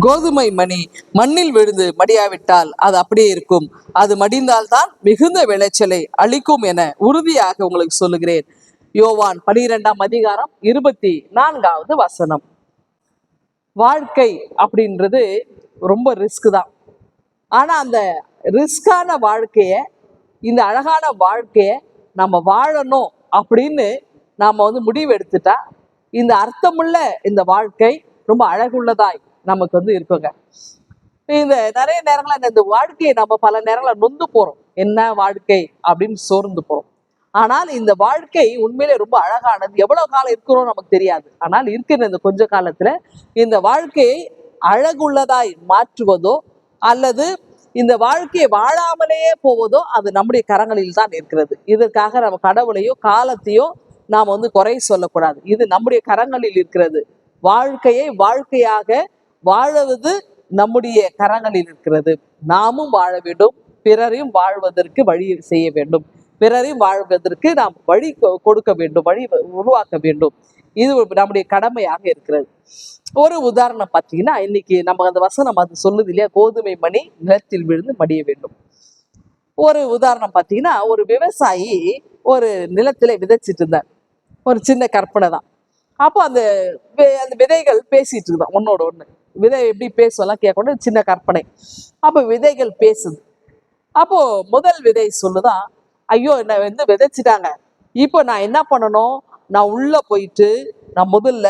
கோதுமை மணி மண்ணில் விழுந்து மடியாவிட்டால் அது அப்படியே இருக்கும், அது மடிந்தால்தான் மிகுந்த விளைச்சலை அளிக்கும் என உறுதியாக உங்களுக்கு சொல்லுகிறேன். யோவான் 12ஆம் அதிகாரம் 24வது வசனம். வாழ்க்கை அப்படின்றது ரொம்ப ரிஸ்க் தான். ஆனா அந்த ரிஸ்கான வாழ்க்கைய, இந்த அழகான வாழ்க்கைய நம்ம வாழணும் அப்படின்னு நாம முடிவு எடுத்துட்டா இந்த அர்த்தமுள்ள இந்த வாழ்க்கை ரொம்ப அழகுள்ளதாய் நமக்கு இருக்குங்க. இந்த நிறைய நேரங்கள்ல இந்த வாழ்க்கையை நம்ம பல நேரங்களில் நொந்து போறோம். என்ன வாழ்க்கை அப்படின்னு சோர்ந்து போறோம். ஆனால் இந்த வாழ்க்கை உண்மையிலே ரொம்ப அழகானது. எவ்வளவு காலம் இருக்கிறோம் நமக்கு தெரியாது. ஆனால் இருக்கிற இந்த கொஞ்ச காலத்துல இந்த வாழ்க்கையை அழகுள்ளதாய் மாற்றுவதோ அல்லது இந்த வாழ்க்கையை வாழாமலேயே போவதோ அது நம்முடைய கரங்களில் தான் இருக்கிறது. இதற்காக நம்ம கடவுளையோ காலத்தையோ நாம் குறை சொல்லக்கூடாது. இது நம்முடைய கரங்களில் இருக்கிறது. வாழ்க்கையை வாழ்க்கையாக வாழுவது நம்முடைய கரங்களில் இருக்கிறது. நாமும் வாழ வேண்டும், பிறரையும் வாழ்வதற்கு வழி செய்ய வேண்டும், பிறரையும் வாழ்வதற்கு நாம் வழி கொடுக்க வேண்டும், வழி உருவாக்க வேண்டும். இது நம்முடைய கடமையாக இருக்கிறது. ஒரு உதாரணம் பார்த்தீங்கன்னா, இன்னைக்கு நம்ம அந்த வசனம் அது சொல்லுது இல்லையா, கோதுமை மணி நிலத்தில் விழுந்து மடிய வேண்டும். ஒரு உதாரணம் பார்த்தீங்கன்னா, ஒரு விவசாயி ஒரு நிலத்தில விதைச்சிட்டு இருந்தார். ஒரு சின்ன கற்பனை தான். அப்போ அந்த விதைகள் பேசிட்டு இருந்தான் ஒன்னோட ஒண்ணு. விதை எப்படி பேசுவெல்லாம் கேட்கணும், சின்ன கற்பனை. அப்போ விதைகள் பேசுது. அப்போ முதல் விதை சொல்லுதான், ஐயோ என்ன விதைச்சிட்டாங்க, இப்போ நான் என்ன பண்ணணும், நான் உள்ள போயிட்டு நான் முதல்ல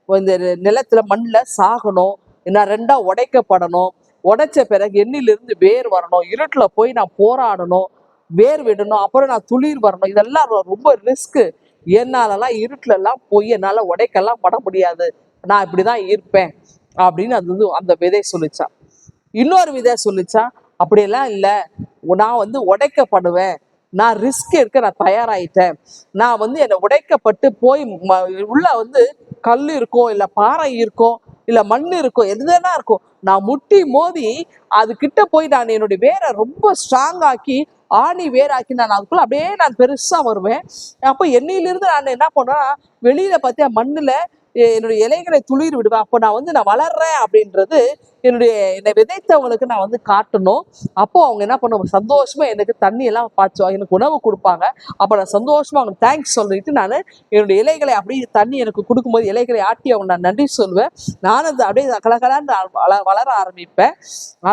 இந்த நிலத்துல மண்ணில் சாகணும், நான் ரெண்டா உடைக்கப்படணும், உடைச்ச பிறகு எண்ணிலிருந்து வேர் வரணும், இருட்டுல போய் நான் போராடணும், வேர் விடணும், அப்புறம் நான் துளிர் வரணும், இதெல்லாம் ரொம்ப ரிஸ்க்கு, என்னாலலாம் இருட்டுல எல்லாம் போய் என்னால உடைக்கெல்லாம் பட முடியாது, நான் இப்படிதான் இருப்பேன் அப்படின்னு அந்த விதை சொல்லிச்சான். இன்னொரு விதை சொல்லிச்சான், அப்படியெல்லாம் இல்லை, நான் உடைக்கப்படுவேன், நான் ரிஸ்க் எடுக்க நான் தயாராயிட்டேன், நான் என்னை உடைக்கப்பட்டு போய் உள்ள கல் இருக்கும், இல்லை பாறை இருக்கும், இல்லை மண் இருக்கும், எதுனா இருக்கும், நான் முட்டி மோதி அது கிட்ட போய் நான் என்னுடைய வேரை ரொம்ப ஸ்ட்ராங் ஆக்கி ஆணி வேராக்கி நான் அதுக்குள்ள அப்படியே நான் பெருசா வருவேன். அப்போ எண்ணெயிலிருந்து நான் என்ன பண்ணுவேன், வெளியில பார்த்தா மண்ணுல என்னுடைய இலைகளை துளிர் விடுவேன். அப்போ நான் வளர்றேன் அப்படின்றது என்னை விதைத்தவங்களுக்கு நான் காட்டணும். அப்போ அவங்க என்ன பண்ணுவாங்க, சந்தோஷமா எனக்கு தண்ணி எல்லாம் பாய்ச்சுவாங்க, எனக்கு உணவு கொடுப்பாங்க. அப்போ நான் சந்தோஷமா அவங்க தேங்க்ஸ் சொல்லிட்டு நான் என்னுடைய இலைகளை அப்படியே தண்ணி எனக்கு கொடுக்கும்போது இலைகளை ஆட்டி அவங்க நான் நன்றி சொல்லுவேன். நான் அப்படியே கலகலான்னு வளர ஆரம்பிப்பேன்.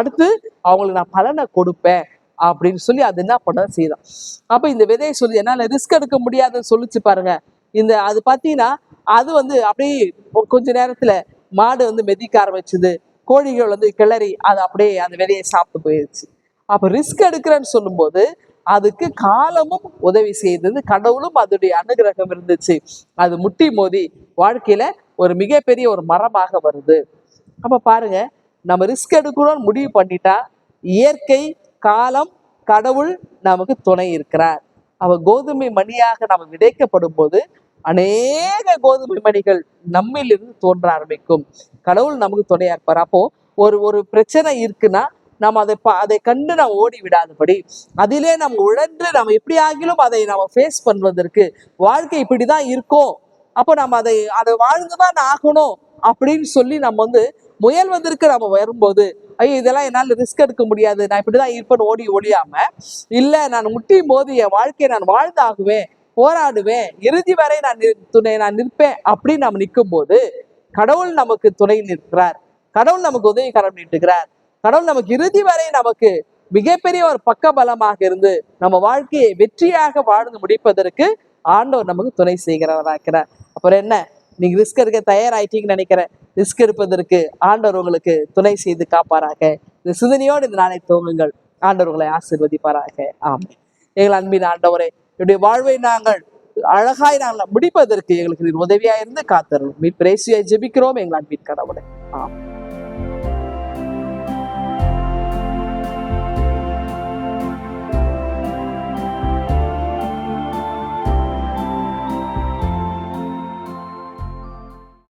அடுத்து அவங்களுக்கு நான் பலனை கொடுப்பேன் அப்படின்னு சொல்லி அது என்ன பண்ண செய்தான். அப்போ இந்த விதையை சொல்லி என்னால ரிஸ்க் எடுக்க முடியாதுன்னு சொல்லிச்சு பாருங்க. அது பார்த்தீங்கன்னா அது அப்படியே கொஞ்ச நேரத்துல மாடு மெதிக்க ஆரம்பிச்சுது, கோழிகள் கிளறி அது அப்படியே அந்த விதையை சாப்பிட்டு போயிடுச்சு. அப்ப ரிஸ்க் எடுக்கிறேன்னு சொல்லும்போது அதுக்கு காலமும் உதவி செய்தது, கடவுளும் அதோடைய அனுகிரகம் இருந்துச்சு. அது முட்டி மோதி வாழ்க்கையில ஒரு மிகப்பெரிய ஒரு மரமாக வருது. அப்ப பாருங்க, நம்ம ரிஸ்க் எடுக்கணும்னு முடிவு பண்ணிட்டா இயற்கை, காலம், கடவுள் நமக்கு துணை இருக்கிறார். அவ கோதுமை மணியாக நம்ம விதைக்கப்படும் போது அநேக கோதுமை மணிகள் நம்மிலிருந்து தோன்ற ஆரம்பிக்கும். கடவுள் நமக்கு துணையா இருப்பார். அப்போ ஒரு பிரச்சனை இருக்குன்னா நம்ம அதை கண்டு நம்ம ஓடி விடாதபடி அதிலே நம்ம உழன்று நம்ம எப்படி ஆகிலும் அதை நம்ம ஃபேஸ் பண்ணுவதற்கு, வாழ்க்கை இப்படிதான் இருக்கும், அப்போ நம்ம அதை வாழ்ந்துதான் ஆகணும் அப்படின்னு சொல்லி நம்ம முயல்வதற்கு நம்ம வரும்போது, ஐயோ இதெல்லாம் என்னால் ரிஸ்க் எடுக்க முடியாது, நான் இப்படிதான் இருப்பேன்னு ஒழியாம, இல்லை நான் முட்டி மோதி என் வாழ்க்கையை நான் வாழ்ந்தாகுவேன், போராடுவேன், இறுதி வரை நான் நிற்பேன் அப்படின்னு நம்ம நிற்கும் போது கடவுள் நமக்கு துணை நிற்கிறார், கடவுள் நமக்கு உதவிகரம் நீட்டுகிறார், கடவுள் நமக்கு இறுதி வரை நமக்கு மிகப்பெரிய ஒரு பக்க பலமாக இருந்து நம்ம வாழ்க்கையை வெற்றியாக வாழ்ந்து முடிப்பதற்கு ஆண்டவர் நமக்கு துணை செய்கிறவராக்கிறார். அப்புறம் என்ன, நீங்க ரிஸ்க் எடுக்க தயாராயிட்டீங்கன்னு நினைக்கிறேன். ரிஸ்க் எடுப்பதற்கு ஆண்டவர் உங்களுக்கு துணை செய்து காப்பாராக. இந்த சிந்தனையோடு இந்த நாளை துவங்குங்கள். ஆண்டவர் உங்களை ஆசீர்வதிப்பாராக. ஆமென். எங்கள் அன்பின் ஆண்டவரே, என்னுடைய வாழ்வை நாங்கள் அழகாய் நாங்கள் முடிப்பதற்கு எங்களுக்கு உதவியா இருந்து காத்தருளும். மீட்பர் இயேசுவை ஜெபிக்கிறோம் எங்கள் அன்பின் கடவுளே. ஆமென்.